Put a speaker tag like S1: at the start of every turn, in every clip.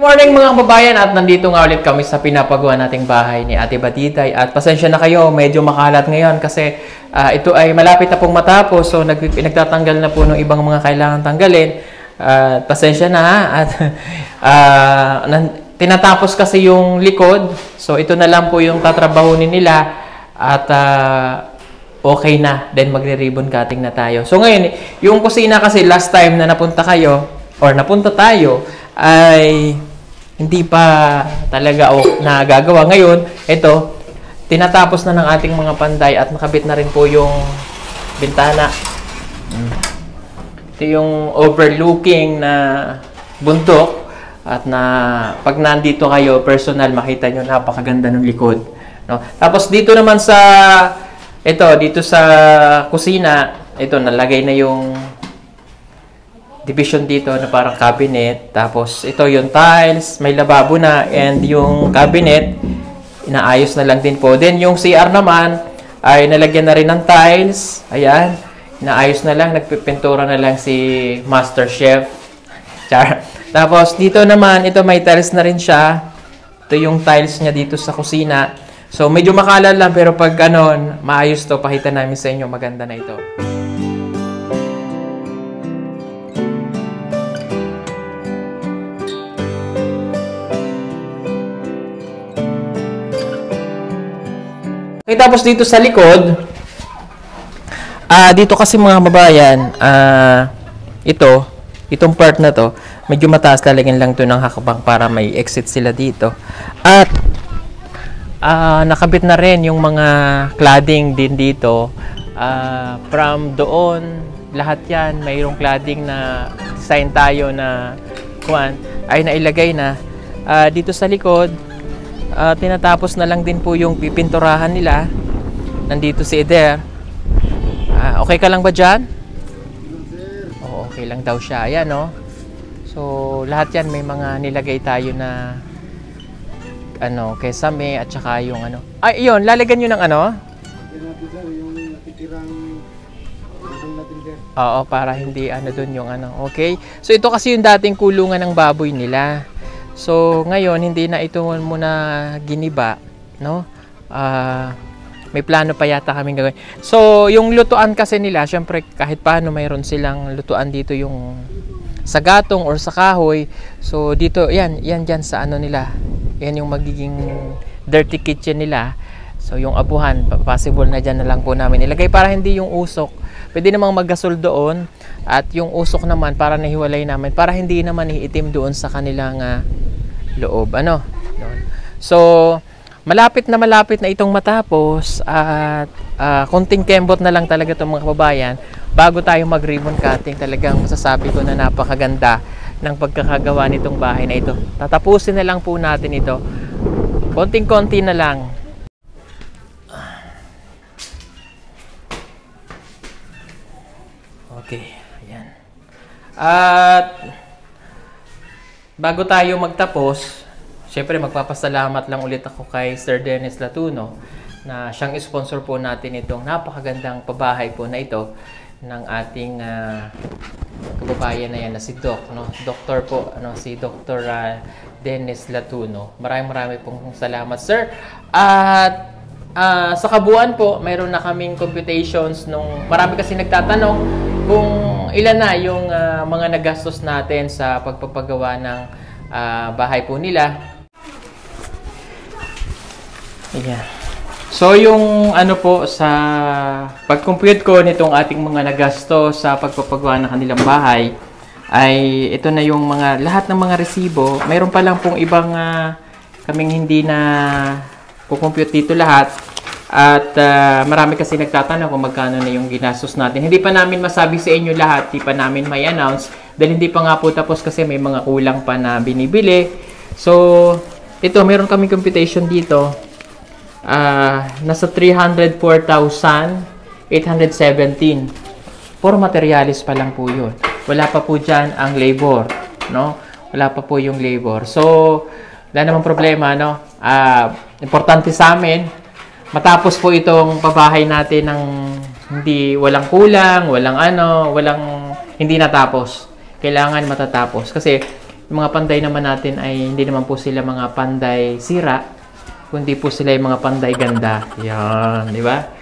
S1: Morning mga kababayan, at nandito nga ulit kami sa pinapagawa nating bahay ni Ate Batitay. At pasensya na kayo, medyo makalat ngayon kasi ito ay malapit na pong matapos. So nagtatanggal na po ng ibang mga kailangan tanggalin. Pasensya na ha. At tinatapos kasi yung likod. So ito na lang po yung tatrabahunin nila. At okay na. Then magre-ribbon cutting na tayo. So ngayon, yung kusina kasi last time na napunta kayo or napunta tayo ay hindi pa talaga nagagawa. Ngayon, ito, tinatapos na ng ating mga panday at nakabit na rin po yung bintana. Ito yung overlooking na bundok at na pag nandito kayo, personal, makita nyo, napakaganda ng likod. No? Tapos dito naman sa, dito sa kusina, ito, nalagay na yung division dito na parang cabinet. Tapos ito yung tiles, may lababo na, and yung cabinet inaayos na lang din po. Then yung CR naman ay nalagyan na rin ng tiles. Ayan, inaayos na lang, nagpipintura na lang si Master Chef. Char. Tapos dito naman, ito may tiles na rin siya. Ito yung tiles niya dito sa kusina. So medyo makalat lang, pero pag maayos to, pakita namin sa inyo, maganda na ito. Okay, tapos dito sa likod, dito kasi mga kababayan, itong part na to, medyo mataas, lalagyan lang to ng hakbang para may exit sila dito. At nakabit na rin yung mga cladding din dito. From doon, lahat yan, mayroong cladding na design tayo na ay nailagay na. Dito sa likod, tinatapos na lang din po yung pipinturahan nila. Nandito si Eder. Okay ka lang ba dyan? Oo, okay lang daw siya. Ayan, no? So, lahat yan may mga nilagay tayo na kesame at saka yung Ay, yun, lalagyan nyo ng Oo, para hindi dun yung Okay? So, ito kasi yung dating kulungan ng baboy nila. So, ngayon, hindi na ito muna giniba, no? May plano pa yata kaming gagawin. So, yung lutuan kasi nila, syempre, kahit paano, mayroon silang lutuan dito yung sa gatong or sa kahoy. So, dito, yan dyan sa nila. Yan yung magiging dirty kitchen nila. So, yung abuhan, possible na dyan na lang po namin ilagay para hindi yung usok. Pwede namang maggasol doon. At yung usok naman, para nahiwalay namin, para hindi naman iitim doon sa kanilang loob. So, malapit na itong matapos. At konting kembot na lang talaga itong mga kababayan. Bago tayo mag-ribbon cutting, talagang masasabi ko na napakaganda ng pagkakagawa nitong bahay na ito. Tatapusin na lang po natin ito. Konting-konti na lang. Okay. At bago tayo magtapos, syempre magpapasalamat lang ulit ako kay Sir Dennis Latuno na siyang sponsor po natin itong napakagandang pabahay po na ito ng ating kababayan na yan na si Doc, no? Doktor po, si Dr. Dennis Latuno. Maraming pong salamat, sir. At sa kabuuan po, mayroon na kaming computations nung marami kasi nagtatanong kung ilan na yung mga nagastos natin sa pagpapagawa ng bahay po nila. Ayan. So yung po sa pag-compute ko nitong ating mga nagastos sa pagpapagawa ng kanilang bahay ay ito na yung lahat ng mga resibo. Mayroon pa lang pong ibang kaming hindi na kukompute dito lahat. At marami kasi nagtatanong kung magkano na yung ginastos natin. Hindi pa namin masabi sa inyo lahat, hindi pa namin may announce dahil hindi pa nga po tapos kasi may mga kulang pa na binibili. So, ito, meron kaming computation dito. Nasa 304,817. Puro materialis pa lang po yun. Wala pa po dyan ang labor, no? Wala pa po yung labor. So, wala namang problema, no? Importante sa amin, matapos po itong pabahay natin ng walang kulang, walang hindi natapos. Kailangan matatapos. Kasi Yung mga panday naman natin ay hindi naman po sila mga panday sira, kundi po sila yung mga panday ganda. Yan, di ba?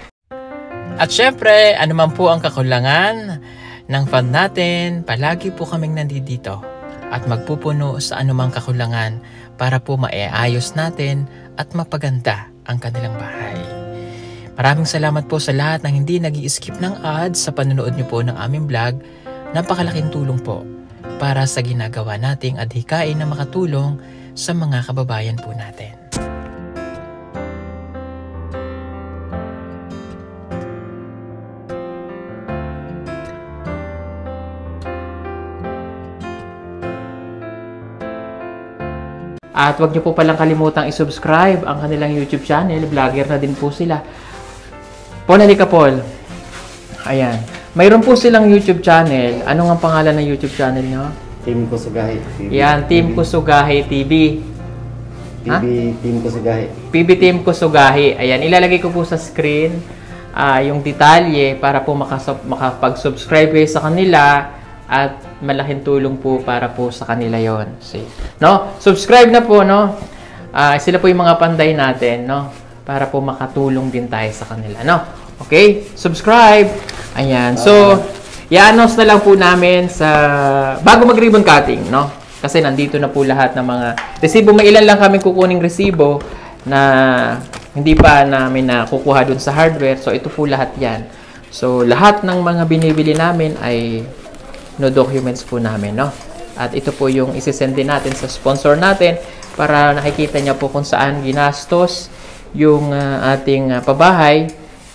S1: At syempre, ano man po ang kakulangan ng fund natin, palagi po kaming nandito at magpupuno sa anumang kakulangan para po maiayos natin at mapaganda ang kanilang bahay. Maraming salamat po sa lahat ng hindi nag-i-skip ng ads sa panonood niyo po ng aming vlog. Napakalaking tulong po para sa ginagawa nating adhikain na makatulong sa mga kababayan po natin. At huwag niyo po palang kalimutang i-subscribe ang kanilang YouTube channel. Vlogger na din po sila. Paul, halika Paul. Ayan. Mayroon po silang YouTube channel. Ano ang pangalan ng YouTube channel nyo?
S2: Team Kusugahi TV.
S1: Yan, Team Kusugahi TV.
S2: Team Kusugahi.
S1: PB Team Kusugahi. Ayan, ilalagay ko po sa screen yung detalye para po makapag-subscribe kayo sa kanila at malaking tulong po para po sa kanila yon. See? No? Subscribe na po, no? Sila po yung mga panday natin, no? Para po makatulong din tayo sa kanila, no? Okay? Subscribe! Ayan. So, i-announce na lang po namin sa bago mag-ribbon cutting, no? Kasi nandito na po lahat ng mga resibo. May ilan lang kami kukuning resibo na hindi pa namin nakukuha dun sa hardware. So, ito po lahat yan. So, lahat ng mga binibili namin ay no documents po namin, no? At ito po yung isi-send din natin sa sponsor natin para nakikita niya po kung saan ginastos yung ating pabahay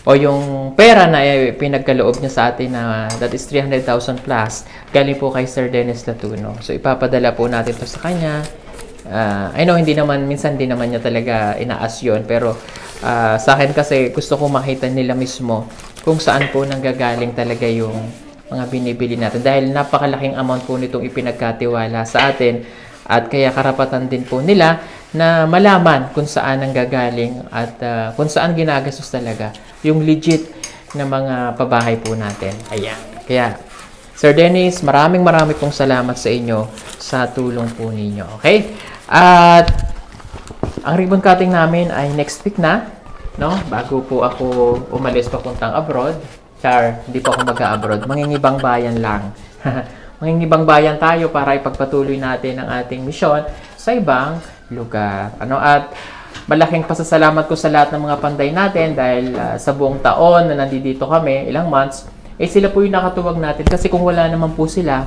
S1: o yung pera na pinagkaloob niya sa atin na that is 300,000 plus galing po kay Sir Dennis Latuno. So ipapadala po natin to sa kanya. I know minsan hindi naman niya talaga inaas yun, pero sa akin kasi gusto ko makita nila mismo kung saan po nanggagaling talaga yung mga binibili natin dahil napakalaking amount po nitong ipinagkatiwala sa atin at kaya karapatan din po nila na malaman kung saan ang gagaling at kung saan ginagastos talaga yung legit na mga pabahay po natin. Ayan. Kaya Sir Dennis, maraming pong salamat sa inyo sa tulong po ninyo. Okay? At ang ribbon cutting namin ay next week na, no? Bago po ako umalis papuntang abroad. Hindi po ako mag-abroad. Mangingibang bayan lang. Mangingibang bayan tayo para ipagpatuloy natin ang ating misyon sa ibang lugar. At malaking pasasalamat ko sa lahat ng mga panday natin dahil sa buong taon na nandito kami, ilang months, sila po yung nakatuwag natin. Kasi kung wala naman po sila,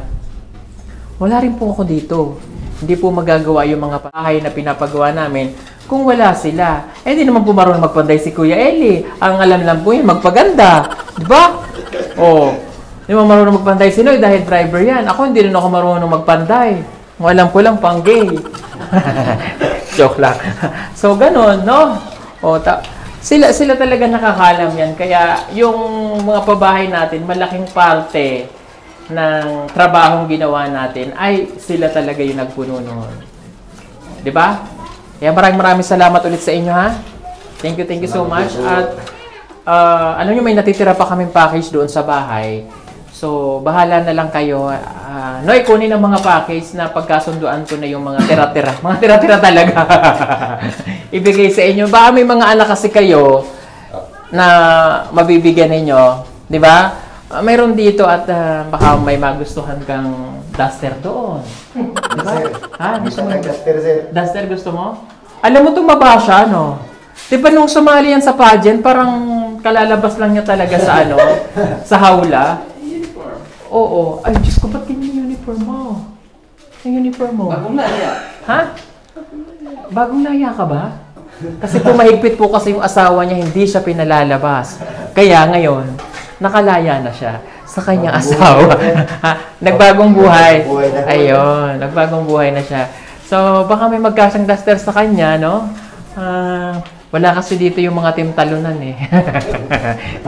S1: wala rin po ako dito. Hindi po magagawa yung mga bahay na pinapagawa namin kung wala sila. Di naman po marunong magpanday si Kuya Eli. Ang alam lang po yun, magpaganda. Diba? Di naman marunong magpanday si Noy dahil driver yan. Ako hindi rin ako marunong magpanday. Ang alam ko lang, pang-gay. Joke lang. So, ganun, no? Sila talaga nakakalam yan. Kaya, yung mga pabahay natin, malaking parte ng trabahong ginawa natin ay sila talaga yung nagpuno noon. Diba? Kaya maraming salamat ulit sa inyo, ha? Thank you so much. At alam nyo, may natitira pa kaming package doon sa bahay. So, bahala na lang kayo. Noy, kunin ang mga package na pagkasunduan ko na yung mga tira-tira. Mga tira-tira talaga. Ibigay sa inyo. Baka may mga anak kasi kayo na mabibigyan ninyo. Di ba? Mayroon dito at baka may magustuhan kang duster doon. Di ba? Gusto mo? Duster gusto mo? Alam mo tumaba siya, no? Di ba nung sumali yan sa pageant, parang kalalabas lang niya talaga sa sa hawla. Oo. Ay, Diyos ko, ba't ganyan yung uniform mo? Yung uniform mo?
S2: Bagong laya.
S1: Ha? Bagong laya ka ba? Kasi pumahigpit po kasi yung asawa niya, hindi siya pinalalabas. Kaya ngayon, nakalaya na siya sa kanyang asawa. Nagbagong buhay. Ayun, nagbagong buhay na siya. So, baka may magkasang duster sa kanya, no? Wala kasi dito yung mga timtalunan eh.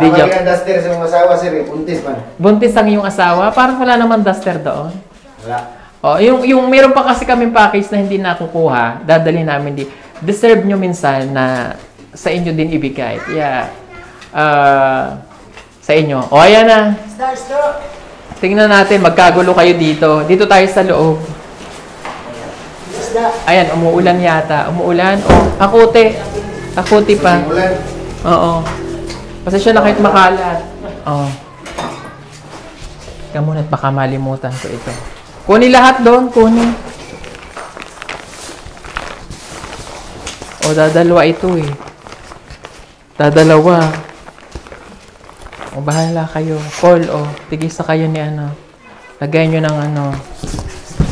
S1: Di joke.
S2: Ang duster sa mga asawa, sir, buntis man.
S1: Buntis ang iyong asawa? Parang wala naman duster doon.
S2: Wala.
S1: Yung meron pa kasi kaming package na hindi nakukuha, dadalhin namin deserve nyo minsan na sa inyo din ibigay. Yeah. Sa inyo. Ayan na. Tingnan natin, magkagulo kayo dito. Dito tayo sa loob. Ayan, umuulan yata. Umuulan. Oh, akuti. Akuti pa.
S2: Ulan.
S1: Oo. Pasensya na kahit makalat. Oo. Teka muna at baka malimutan ko ito. Kunin lahat doon. Kunin. O, dadalawa ito eh. Dadalawa. O, bahala kayo. Paul, o. Tigisa kayo ni ano. Lagay nyo ng ano.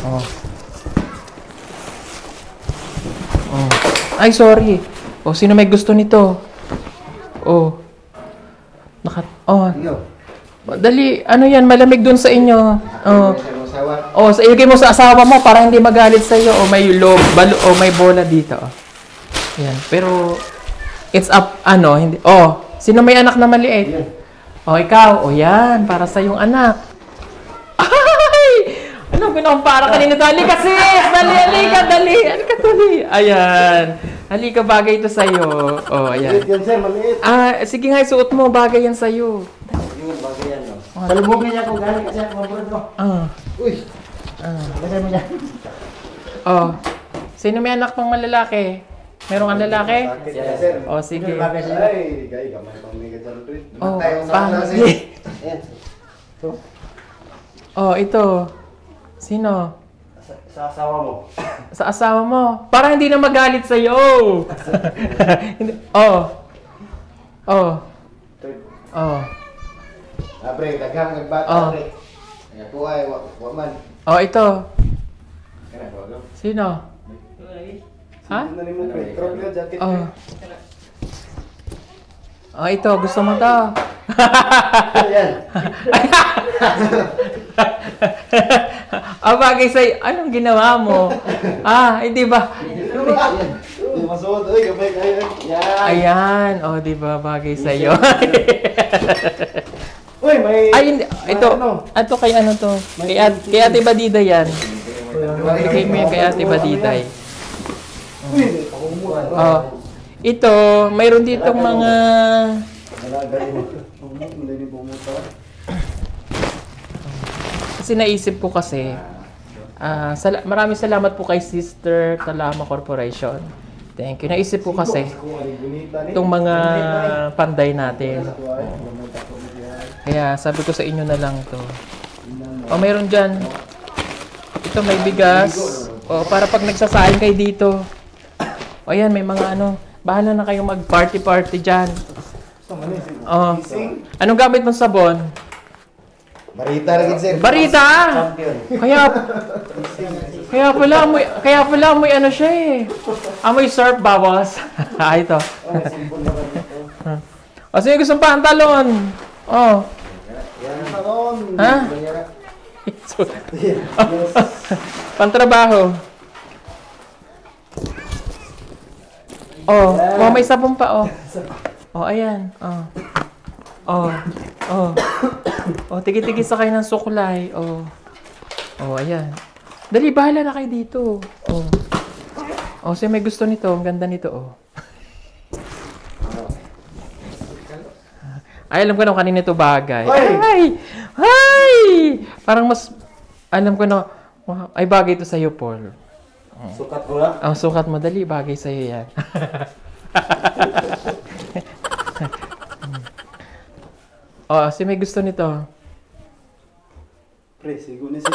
S1: O. O. Ay, sorry. O, sino may gusto nito? O. O. Dali. Ano yan? Malamig dun sa inyo. O. O, ilagay mo sa asawa mo para hindi magalit sa iyo. O, may lob. O, may bola dito. O. Yan. Pero, it's up, ano, hindi. O, sino may anak na maliit? O, ikaw. O, yan. Para sa yung anak. Ay! Ano, para kanina. Dali kasi! Dali, halika, dali. Halika, dali. Ayan. Halika, bagay ito sa'yo. O, ayan.
S2: Yan sir, maliit.
S1: Sige nga, suot mo. Bagay yan sa'yo.
S2: Yun, bagay yan, no? Salubugin niya kung galing kasi ako mabrod mo. Uy! Lagay mo niya.
S1: O, sino may anak pang malalaki? Meron kang lalaki?
S2: Yes, sir.
S1: O, sige.
S2: Ay, gay, gamay pang mega dyan.
S1: Oh,
S2: Tayo sa
S1: pang-
S2: klase. Ayan.
S1: O, ito. Sino?
S2: Sa asawa mo.
S1: Sa asawa mo. Para hindi na magalit sa'yo. Oh. Oh. Oh.
S2: Pre, daghang nagbata,
S1: Oh.
S2: pre. Kaya po ay, waman.
S1: Oh, ito.
S2: Kaya po, no?
S1: Sino? Ha?
S2: Sino na mo, pre? Crop yun, jacket,
S1: Oh.
S2: pre.
S1: Oh, ito. Gusto mo to?
S2: Ayan.
S1: Bagay sa'yo. Anong ginawa mo? Hindi ba?
S2: Ayan. Hindi masuot, uy, gamay kayo. Yan.
S1: Ayan. Oh, di ba? Bagay sa'yo.
S2: Uy, may...
S1: Ay, hindi. Ito.
S2: Ano?
S1: Ito kay ano to? Kay Ate Badida yan. Bigay mo yan kay Ate Badiday.
S2: Uy, pakumuhan.
S1: Oh. Ito, mayroon ditong mga...
S2: Nalagay mo. Hindi bumuta.
S1: Kasi naisip ko kasi, maraming salamat po kay Sister Talama Corporation. Thank you. Naisip ko kasi, itong mga panday natin. Kaya sabi ko sa inyo na lang to. O, mayroon dyan. Ito may bigas. O, para pag nagsasain kayo dito. O, ayan, may mga ano. Bahala na kayong mag-party-party dyan. O, anong gamit mong sabon?
S2: Barita lagi, sir.
S1: Barita!
S2: Champion.
S1: Kaya pala amoy ano siya eh. Amoy surf bawas. Ito. O, sige gustong pantalon. Oh. Ha? Pantrabaho. Oh, may sabon pa oh. Oh, ayan. Oh. Oh. Oh. Oh, tigi-tigi sa kayo ng suklay. Oh. Oh, ayan. Dali, bahala na kayo dito. Oh. Oh, siya may gusto nito. Ang ganda nito, oh. Ay, alam ko na kanina ito bagay. Ay! Ay! Parang mas, alam ko na, ay bagay ito sa'yo, Paul.
S2: Sukat ko na.
S1: Ang sukat mo, dali, bagay sa'yo yan. Oh, si may gusto nito.
S2: Pre, siguro ni si...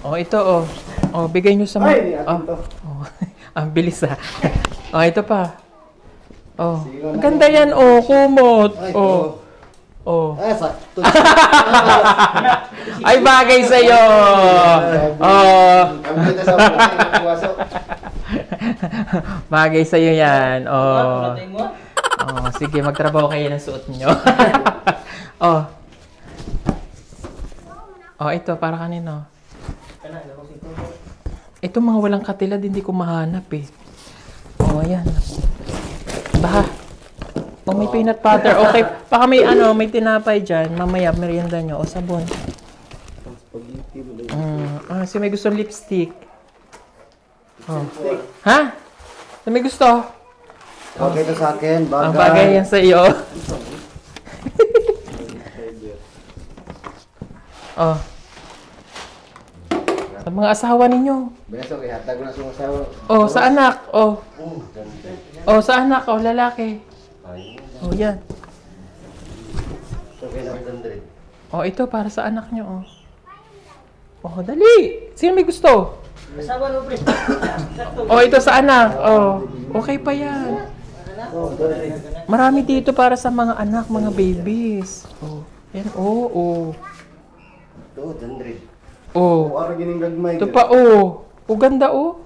S1: Oh, ito, oh. Oh, bigay nyo sa
S2: Ay,
S1: mga...
S2: atin to.
S1: Oh. Ang bilis, ah. Oh, ito pa. Oh. Ang ganda yan, oh. Kumot. Oh. Oh.
S2: Sakto.
S1: Ay, bagay sa'yo. Oh.
S2: Ang ganda sa puwaso.
S1: Bagay sa'yo yan. Oh. Oh, sige, magtrabaho kayo ng suot nyo. Oh. Oh, ito, para kanino? Ito, mga walang katilad, hindi ko mahanap eh. Oh, ayan. Baha. Oh, may peanut butter. Okay, baka may ano, may tinapay dyan. Mamaya, merienda nyo. O, sabon. Si may gusto lipstick. Oh. Ha? Si may gusto?
S2: Okay to sa akin, bagay.
S1: Ang bagay yan sa iyo. Oh. Sa mga asawa ninyo.
S2: Beso, kaya hatag ko na sa asawa.
S1: Oh, sa anak. Oh.
S2: Ganda.
S1: Oh, sa anak. Oh, lalaki. Oh, yan.
S2: So, kaya 100.
S1: Oh, ito para sa anak nyo. Oh. Oh, dali. Sino may gusto?
S2: Asawa mo, pre.
S1: Oh, ito sa anak. Oh, okay pa yan. Marami dito para sa mga anak, mga babies. Oh, yan. Oh, oh.
S2: Ito, 100.
S1: Oh.
S2: Para gining gagmay.
S1: Ito pa, oh. Oh, ganda, oh.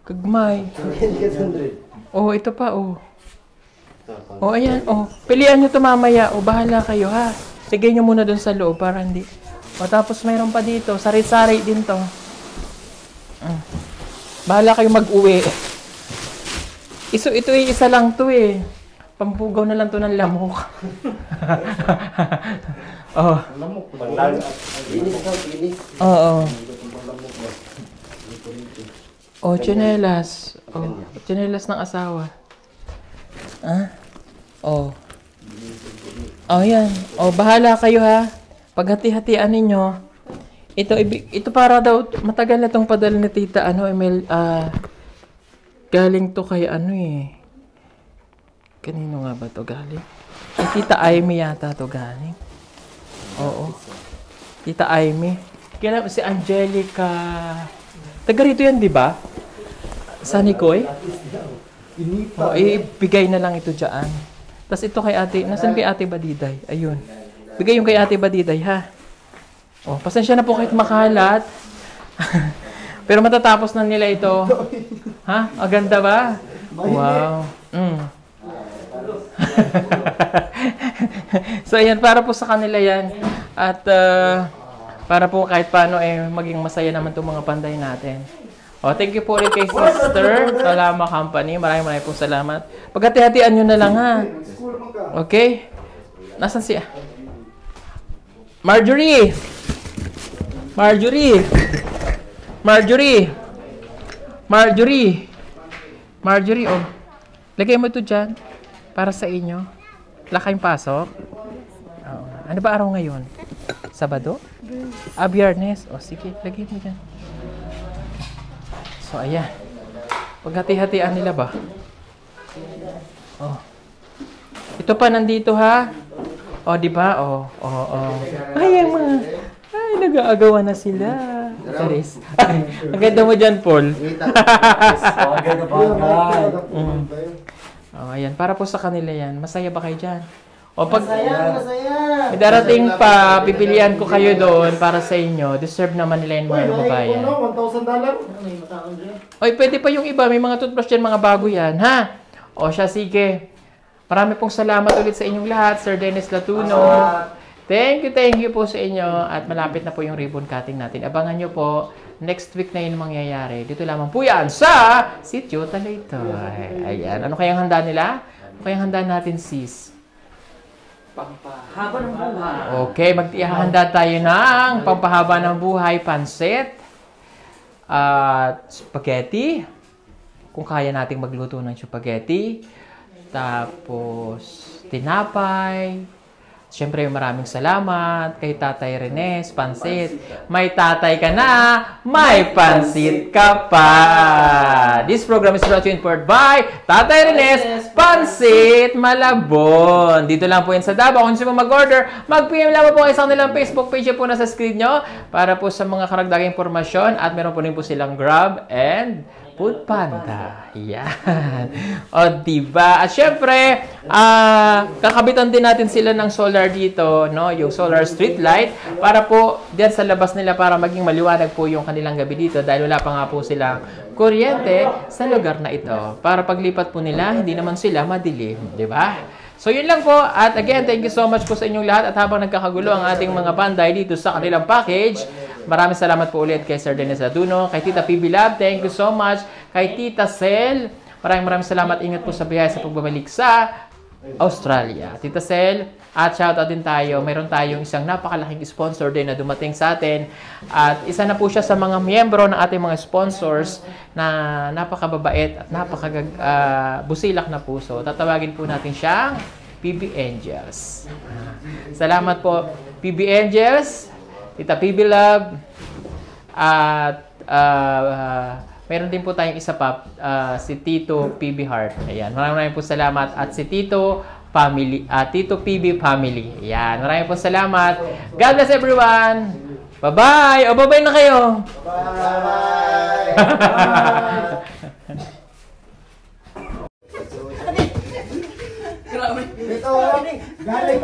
S1: Kagmay.
S2: 100.
S1: Oh, ito pa, oh. Oh, ayan, oh. Pilihan nyo ito mamaya. Oh, bahala kayo, ha. Sigay nyo muna dun sa loob para hindi. O, tapos mayroon pa dito. Sari-sari din to. Bahala kayo mag-uwi. Ito isa lang to eh. Pampugaw na lang to ng lamok. Oh.
S2: Lamok. Panglag. Inis ka, inis.
S1: Oo. Oh, tsinelas. Oh, tsinelas ng asawa. Ah? Oh. Oh, yan. Oh, bahala kayo ha. Paghati-hatian ninyo. Ito para daw, matagal na itong padala ni Tita, galing to kay kanino nga ba to galing? Kay Tita Aimee yata to galing. Oo. Tita Aimee. Kaya si Angelica. Taga rito yan, di ba? Sa Nicoy? Oo, ibigay na lang ito dyan. Tapos ito kay ate, nasan kay ate Badiday? Ayun. Bigay yung kay ate Badiday, ha? Oh, pasensya na po kahit makalat. Pero matatapos na nila ito. Ha? Ang ganda ba? Wow. So, ayan, para po sa kanila yan. At para po kahit paano maging masaya naman itong mga panday natin. Oh, thank you po rin kay Sister Salama Company. Maraming po salamat. Paghati-hatian nyo na lang, ha? Okay? Nasaan siya? Marjorie! Marjorie! Marjorie! Marjorie! Marjorie, oh. Lagay mo ito dyan. Para sa inyo. Wala kayong pasok? Oh. Ano ba araw ngayon? Sabado? Biyernes. O, sige. Lagay mo dyan. So, ayan. Paghati-hatian nila ba? Oh. Ito pa nandito, ha? O, di ba? O. Ay, ang mga... Ay, nag-aagawan na sila. Charis. Ang ganda mo dyan, Paul.
S2: Ang ganda ba?
S1: Oh, ayan. Para po sa kanila yan. Masaya ba kayo dyan? O, pag
S2: Masaya!
S1: may darating pa, pipilian ko kayo doon para sa inyo. Deserve naman nila yung mga babayan.
S2: $1,000?
S1: Oy, pwede pa yung iba. May mga toothbrush dyan, mga bago yan. Ha? O, siya, sige. Marami pong salamat ulit sa inyong lahat, Sir Dennis Latuno. Thank you po sa inyo. At malapit na po yung ribbon cutting natin. Abangan nyo po. Next week na yun mangyayari. Dito lamang po yan sa Sitio Tagaytay. Ayan. Ano kayang handa nila? Ano kayang handa natin, sis?
S3: Pampahaba ng buhay.
S1: Okay. Maghahanda tayo ng pampahaba ng buhay, pansit, at spaghetti. Kung kaya nating magluto ng spaghetti. Tapos, tinapay. Siyempre, maraming salamat kay Tatay Renes, pansit. May tatay ka na, may pansit ka pa. This program is brought to you in part by Tatay Renes, Pansit Malabon. Dito lang po yan sa Davao. Kung gusto mo mag-order, mag-PM lang po kayo sa kanilang Facebook page po na sa screen nyo para po sa mga karagdagang impormasyon. At meron po rin po silang Grab and Food Panda. Yan. O, diba? At syempre, kakabitan din natin sila ng solar dito, no? Yung solar street light para po diyan sa labas nila para maging maliwanag po yung kanilang gabi dito dahil wala pa nga po silang kuryente sa lugar na ito. Para paglipat po nila, hindi naman sila madilim. Diba? So, yun lang po. At again, thank you so much po sa inyong lahat. At habang nagkakagulo ang ating mga panday dito sa kanilang package, maraming salamat po ulit kay Sir Dennis Latuno, kay Tita PB Lab, thank you so much. Kay Tita Sel, maraming salamat. Ingat po sa biyahe sa pagbabalik sa Australia. Tita Sel, at shoutout din tayo. Mayroon tayong isang napakalaking sponsor din na dumating sa atin. At isa na po siya sa mga miyembro ng ating mga sponsors na napakababait at napakabusilak na puso. Tatawagin po natin siyang PB Angels. Salamat po, PB Angels, Tita PB Love, At meron din po tayong isa pa, si Tito PB Heart. Ayan, maraming po salamat. At si Tito Family, Tito PB Family. Ayan, maraming po salamat. God bless everyone. Bye-bye. O, bye-bye na kayo.
S2: Bye-bye.
S3: Grabe.
S2: Ito, galing